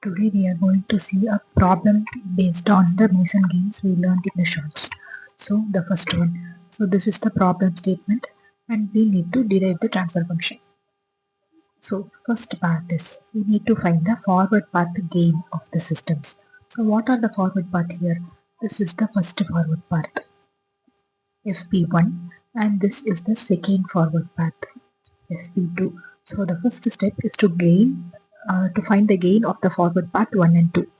Today we are going to see a problem based on the Mason games we learned in the shorts. So the first one. So this is the problem statement and we need to derive the transfer function. So first part is we need to find the forward path gain of the systems. So what are the forward path here? This is the first forward path FP1 and this is the second forward path FP2. So the first step is to find the gain of the forward path 1 and 2.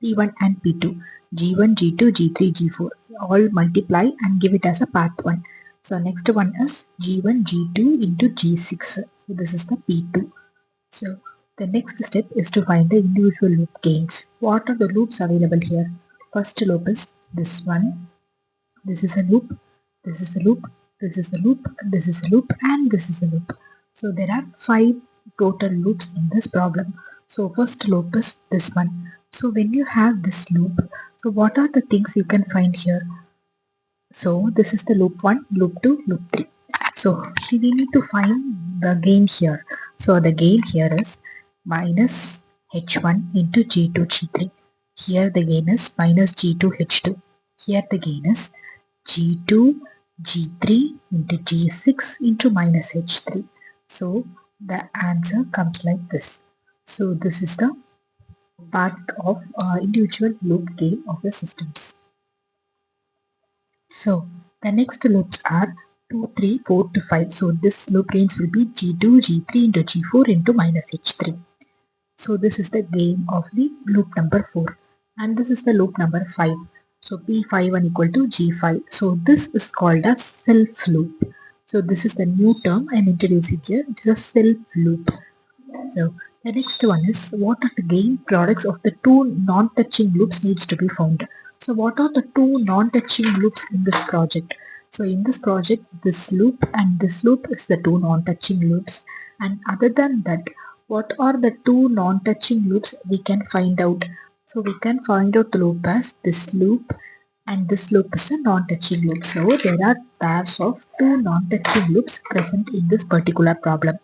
P1 and P2, G1, G2, G3, G4, all multiply and give it as a path 1. So next one is G1, G2 into G6. So this is the P2. So the next step is to find the individual loop gains. What are the loops available here? First loop is this one. This is a loop. This is a loop. This is a loop. This is a loop and this is a loop. So there are 5 total loops in this problem. So first loop is this one. So when you have this loop, so what are the things you can find here? So this is the loop 1, loop 2, loop 3. So we need to find the gain here. So the gain here is minus h1 into g2 g3. Here the gain is minus g2 h2. Here the gain is g2 g3 into g6 into minus h3. So the answer comes like this. So this is the path of individual loop gain of the systems. So the next loops are 2, 3, 4 to 5. So this loop gains will be G2, G3 into G4 into minus H3. So this is the gain of the loop number 4. And this is the loop number 5. So P51 equal to G5. So this is called a self loop. So this is the new term I am introducing here. It is a self loop. So the next one is what are the gain products of the two non-touching loops needs to be found. So what are the two non-touching loops in this project? So in this project, this loop and this loop is the two non-touching loops. And other than that, what are the two non-touching loops we can find out? So we can find out the loop as this loop and this loop is a non-touching loop. So there are pairs of two non-touching loops present in this particular problem.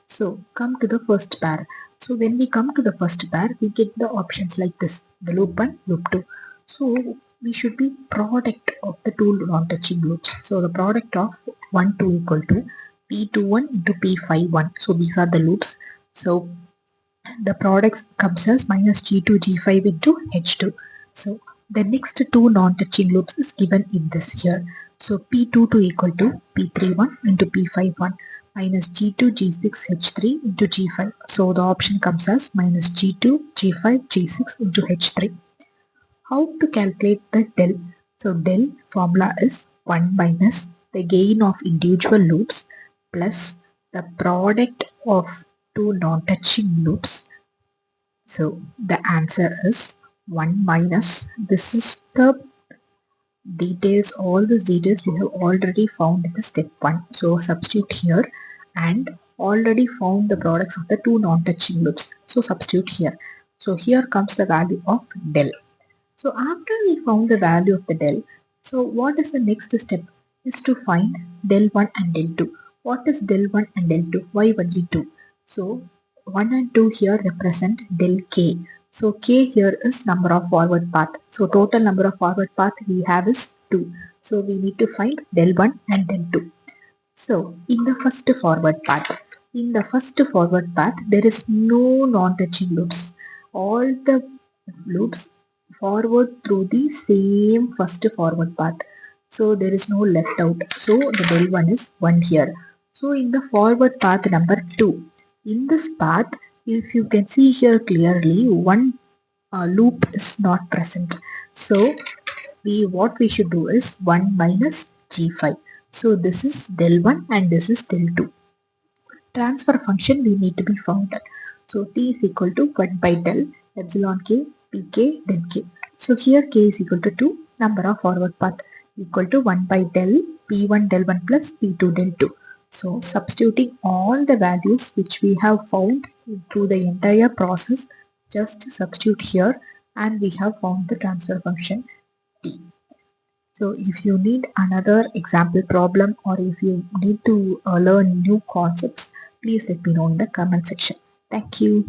So come to the first pair. So when we come to the first pair, we get the options like this, the loop 1, loop 2. So we should be product of the two non-touching loops. So the product of 1, 2 equal to P21 into P51. So these are the loops. So the product comes as minus G2, G5 into H2. So the next two non-touching loops is given in this here. So P22 equal to P31 into P51 minus G2, G6, H3 into G5. So the option comes as minus G2, G5, G6 into H3. How to calculate the del? So del formula is 1 minus the gain of individual loops plus the product of two non-touching loops. So the answer is 1 minus, this is the details, all these details we have already found in the step 1. So substitute here and already found the products of the two non-touching loops. So substitute here. So here comes the value of del. So after we found the value of the del, so what is the next step? Is to find del 1 and del 2. What is del 1 and del 2? Why only 2? So 1 and 2 here represent del k. So k here is number of forward path. So total number of forward path we have is 2. So we need to find del 1 and del 2. So in the first forward path, there is no non-touching loops. All the loops forward through the same first forward path. So there is no left out. So the del 1 is 1 here. So in the forward path number 2, in this path, if you can see here clearly, one loop is not present. So what we should do is 1 minus G5. So this is del 1 and this is del 2. Transfer function we need to be found. So T is equal to 1 by del epsilon k pk del k. So here k is equal to 2, number of forward path equal to 1 by del p1 del 1 plus p2 del 2. So substituting all the values which we have found through the entire process, just substitute here and we have found the transfer function T. So if you need another example problem or if you need to learn new concepts, please let me know in the comment section. Thank you.